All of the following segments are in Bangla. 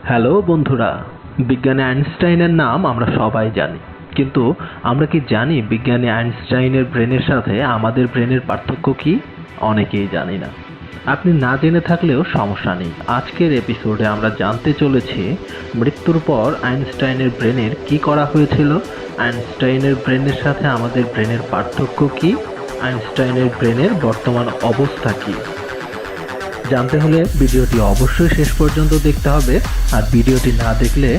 হ্যালো বন্ধুরা, বিজ্ঞানী আইনস্টাইনের নাম আমরা সবাই জানি, কিন্তু আমরা কি জানি বিজ্ঞানী আইনস্টাইনের ব্রেনের সাথে আমাদের ব্রেনের পার্থক্য কি? অনেকেই জানি না। আপনি না জেনে থাকলেও সমস্যা নেই। আজকের এপিসোডে আমরা জানতে চলেছি মৃত্যুর পর আইনস্টাইনের ব্রেনের কি করা হয়েছিল, আইনস্টাইনের ব্রেনের সাথে আমাদের ব্রেনের পার্থক্য কি, আইনস্টাইনের ব্রেনের বর্তমান অবস্থা কি। জানতে হলে ভিডিওটি অবশ্যই শেষ পর্যন্ত দেখতে হবে, আর ভিডিওটি না দেখলে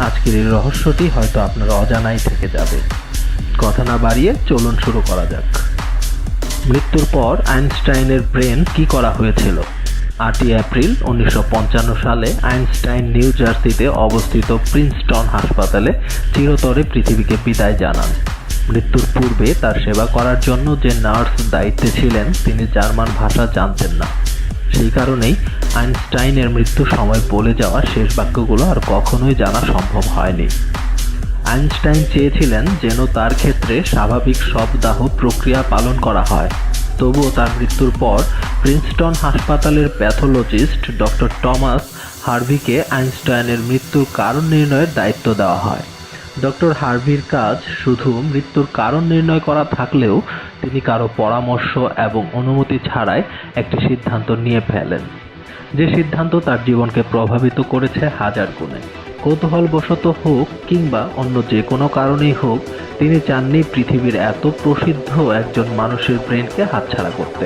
আজকের এই রহস্যটি হয়তো আপনার অজানাই থেকে যাবে। কথা না বাড়িয়ে চলুন শুরু করা যাক। মৃত্যুর পর আইনস্টাইনের ব্রেন কি করা হয়েছিল? 8ই এপ্রিল 1955 সালে আইনস্টাইন নিউ জার্সিতে অবস্থিত প্রিন্সটন হাসপাতালে চিরতরে পৃথিবীকে বিদায় জানান। মৃত্যুর পূর্বে তার সেবা করার জন্য যে নার্স দায়িত্বে ছিলেন তিনি জার্মান ভাষা জানতেন না। সেই কারণেই আইনস্টাইনের মৃত্যুর সময় বলে যাওয়া শেষ বাক্যগুলো আর কখনোই জানা সম্ভব হয়নি। আইনস্টাইন চেয়েছিলেন যেন তার ক্ষেত্রে স্বাভাবিক সব দাহ প্রক্রিয়া পালন করা হয়। তবুও তার মৃত্যুর পর প্রিন্সটন হাসপাতালের প্যাথোলজিস্ট ডক্টর টমাস হার্ভিকে আইনস্টাইনের মৃত্যুর কারণ নির্ণয়ের দায়িত্ব দেওয়া হয়। ডক্টর হার্ভির কাজ শুধু মৃত্যুর কারণ নির্ণয় করা থাকলেও তিনি কারো পরামর্শ এবং অনুমতি ছাড়াই একটি সিদ্ধান্ত নিয়ে ফেলেন, যে সিদ্ধান্ত তার জীবনকে প্রভাবিত করেছে হাজার গুণে। কৌতূহলবশত হোক কিংবা অন্য যে কোনো কারণেই হোক, তিনি চাননি পৃথিবীর এত প্রসিদ্ধ একজন মানুষের ব্রেনকে হাতছাড়া করতে।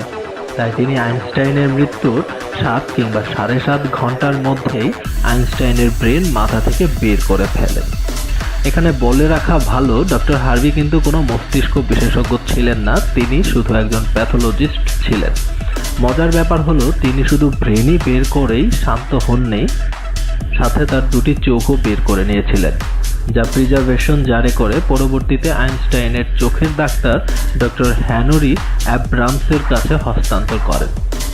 তাই তিনি আইনস্টাইনের মৃত্যুর 7 কিংবা 7.5 ঘন্টার মধ্যেই আইনস্টাইনের ব্রেন মাথা থেকে বের করে ফেলেন। এখানে বলে রাখা ভালো, ডক্টর হার্ভি কিন্তু কোনো মস্তিষ্ক বিশেষজ্ঞ ছিলেন না, তিনি শুধু একজন প্যাথোলজিস্ট ছিলেন। মজার ব্যাপার হলো তিনি শুধু ব্রেনই বের করেই শান্ত হননি, সাথে তার 2টি চোখও বের করে নিয়েছিলেন, যা প্রিজার্ভেশন জারি করে পরবর্তীতে আইনস্টাইনের চোখের ডাক্তার ডক্টর হেনরি অ্যাব্রামসের কাছে হস্তান্তর করেন।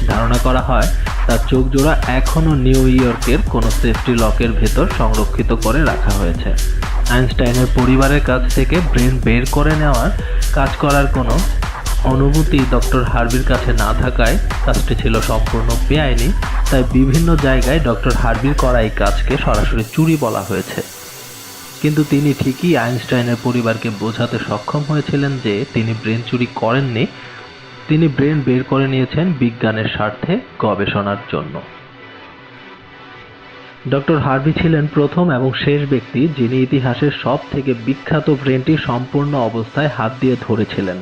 ধারণা করা হয় তার চোখ জোড়া এখনও নিউ ইয়র্কের কোনো সেফটি লকের ভেতর সংরক্ষিত করে রাখা হয়েছে। আইনস্টাইনের পরিবারের কাছ থেকে ব্রেন বের করে নেওয়ার কাজ করার কোনো অনুমতি ডক্টর হার্ভির কাছে না থাকায় কাজটি ছিল সম্পূর্ণ বেআইনি। তাই বিভিন্ন জায়গায় ডক্টর হার্ভির করা এই কাজকে সরাসরি চুরি বলা হয়েছে। কিন্তু তিনি ঠিকই আইনস্টাইনের পরিবারকে বোঝাতে সক্ষম হয়েছিলেন যে তিনি ব্রেন চুরি করেননি, তিনি ব্রেন বের করে নিয়েছেন বিজ্ঞানের স্বার্থে গবেষণার জন্য। ডক্টর হার্ভি ছিলেন প্রথম এবং শেষ ব্যক্তি যিনি ইতিহাসের সব থেকে বিখ্যাত ব্রেনটি সম্পূর্ণ অবস্থায় হাত দিয়ে ধরেছিলেন,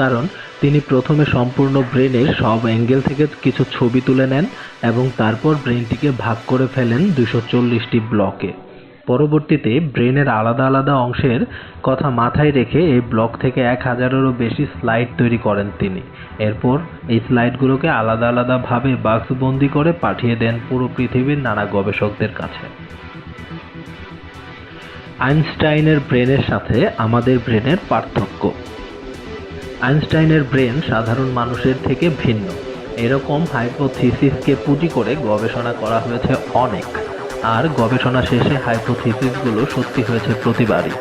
কারণ তিনি প্রথমে সম্পূর্ণ ব্রেনের সব অ্যাঙ্গেল থেকে কিছু ছবি তুলে নেন এবং তারপর ব্রেনটিকে ভাগ করে ফেলেন 240টি ব্লকে। পরবর্তীতে ব্রেনের আলাদা আলাদা অংশের কথা মাথায় রেখে এই ব্লক থেকে 1000-এরও বেশি স্লাইড তৈরি করেন তিনি। এরপর এই স্লাইডগুলোকে আলাদা আলাদাভাবে বাক্সবন্দি করে পাঠিয়ে দেন পুরো পৃথিবীর নানা গবেষকদের কাছে। আইনস্টাইনের ব্রেনের সাথে আমাদের ব্রেনের পার্থক্য। আইনস্টাইনের ব্রেন সাধারণ মানুষের থেকে ভিন্ন, এরকম হাইপোথিসিসকে পুঁজি করে গবেষণা করা হয়েছে অনেক, আর গবেষণা শেষে হাইপোথিসিসগুলো সত্যি হয়েছে প্রতিবারই।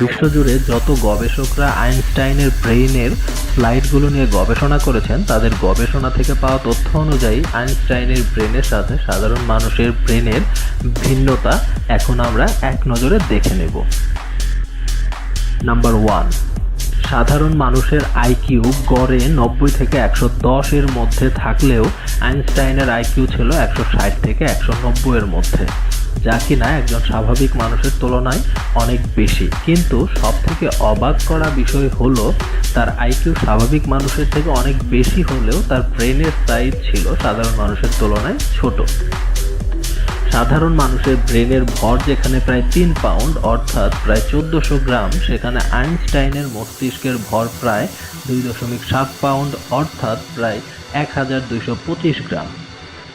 বিশ্বজুড়ে যত গবেষকরা আইনস্টাইনের ব্রেইনের স্লাইডগুলো নিয়ে গবেষণা করেছেন, তাদের গবেষণা থেকে পাওয়া তথ্য অনুযায়ী আইনস্টাইনের ব্রেনের সাথে সাধারণ মানুষের ব্রেনের ভিন্নতা এখন আমরা এক নজরে দেখে নেব। নাম্বার 1, সাধারণ মানুষের আইকিউ গড়ে 90 থেকে 110 এর মধ্যে থাকলেও আইনস্টাইনের আইকিউ ছিল 160 থেকে 190 এর মধ্যে, যা কিনা একজন স্বাভাবিক মানুষের তুলনায় অনেক বেশি। কিন্তু সবথেকে অবাক করা বিষয় হলো তার আইকিউ স্বাভাবিক মানুষের থেকে অনেক বেশি হলেও তার ব্রেনের সাইজ ছিল সাধারণ মানুষের তুলনায় ছোট। সাধারণ মানুষের ব্রেনের ভর যেখানে প্রায় 3 পাউন্ড অর্থাৎ প্রায় 1400 গ্রাম, সেখানে আইনস্টাইনের মস্তিষ্কের ভর প্রায় 2.7 পাউন্ড অর্থাৎ প্রায় 1225 গ্রাম।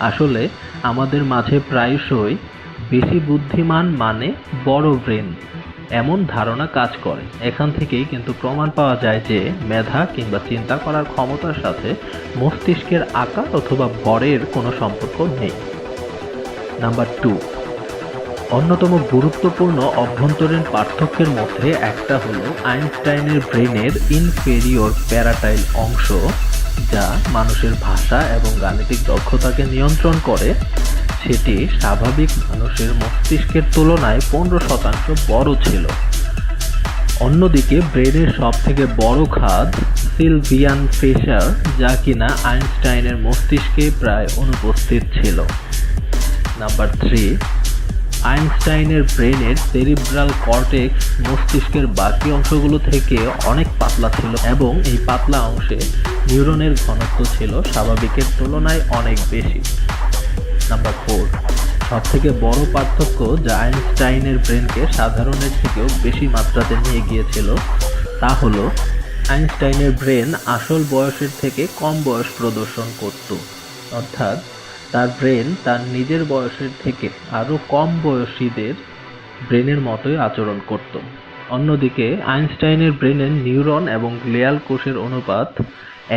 আসলে আমাদের মাঝে প্রায়শই বেশি বুদ্ধিমান মানে বড় ব্রেন এমন ধারণা কাজ করে। এখান থেকেই কিন্তু প্রমাণ পাওয়া যায় যে মেধা কিংবা চিন্তা করার ক্ষমতার সাথে মস্তিষ্কের আকার অথবা ভরের কোনো সম্পর্ক নেই। নাম্বার 2, অন্যতম গুরুত্বপূর্ণ অভ্যন্তরীণ পার্থক্যের মধ্যে একটা হলো আইনস্টাইনের ব্রেনের ইনফেরিয়র প্যারাটাইল অংশ, যা মানুষের ভাষা এবং গাণিতিক দক্ষতাকে নিয়ন্ত্রণ করে, সেটি স্বাভাবিক মানুষের মস্তিষ্কের তুলনায় 15% বড় ছিল। অন্যদিকে ব্রেনের সবথেকে বড় খাদ সিলভিয়ান ফিশার, যা কিনা আইনস্টাইনের মস্তিষ্কে প্রায় অনুপস্থিত ছিল। নাম্বার 3, আইনস্টাইনের ব্রেনের সেরিব্রাল কর্টেক্স মস্তিষ্কের বাকি অংশগুলো থেকে অনেক পাতলা ছিল এবং এই পাতলা অংশে নিউরনের ঘনত্ব ছিল স্বাভাবিকের তুলনায় অনেক বেশি। নাম্বার 4, সবথেকে বড় পার্থক্য যা আইনস্টাইনের ব্রেনকে সাধারণের থেকেও বেশি মাত্রাতে নিয়ে গিয়েছিল তা হলো আইনস্টাইনের ব্রেন আসল বয়সের থেকে কম বয়স প্রদর্শন করত, অর্থাৎ তার ব্রেন তার নিজের বয়সের থেকে আরও কম বয়সীদের ব্রেনের মতোই আচরণ করত। অন্যদিকে আইনস্টাইনের ব্রেনের নিউরন এবং গ্লিয়াল কোষের অনুপাত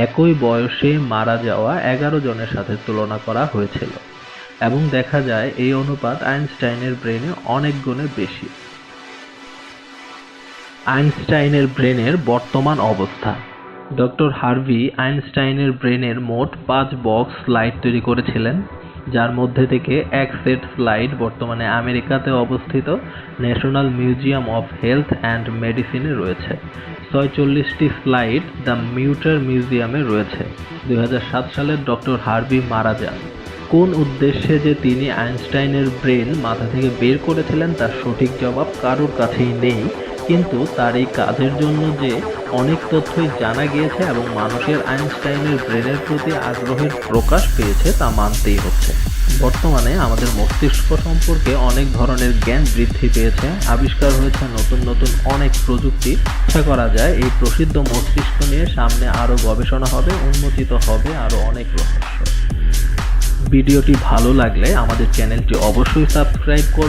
একই বয়সে মারা যাওয়া 11 জনের সাথে তুলনা করা হয়েছিল এবং দেখা যায় এই অনুপাত আইনস্টাইনের ব্রেনে অনেক গুণে বেশি। আইনস্টাইনের ব্রেনের বর্তমান অবস্থা। ডক্টর হার্ভি আইনস্টাইনের ব্রেনের মোট 5 বক্স স্লাইড তৈরি করেছিলেন, যার মধ্যে থেকে এক সেট স্লাইড বর্তমানে আমেরিকাতে অবস্থিত national museum of health and মেডিসিনে রয়েছে। 46টি স্লাইড দ্য মিউটার মিউজিয়ামে রয়েছে। 2007 সালে ডক্টর হার্ভি মারা যান। কোন উদ্দেশ্যে যে তিনি আইনস্টাইনের ব্রেন মাথা থেকে বের করেছিলেন তার সঠিক জবাব কারোর কাছেই নেই, কিন্তু তার এই কাজের জন্য যে অনেক তথ্যই জানা গিয়েছে এবং মানুষের আইনস্টাইনের ব্রেনের প্রতি আগ্রহের প্রকাশ পেয়েছে তা মানতেই হচ্ছে। বর্তমানে আমাদের মস্তিষ্ক সম্পর্কে অনেক ধরনের জ্ঞান বৃদ্ধি পেয়েছে, আবিষ্কার হয়েছে নতুন নতুন অনেক প্রযুক্তি। আশা করা যায় এই প্রসিদ্ধ মস্তিষ্ক নিয়ে সামনে আরও গবেষণা হবে, উন্মোচিত হবে আরও অনেক রহস্য। ভিডিওটি ভালো লাগলে আমাদের চ্যানেলটি অবশ্যই সাবস্ক্রাইব করুন।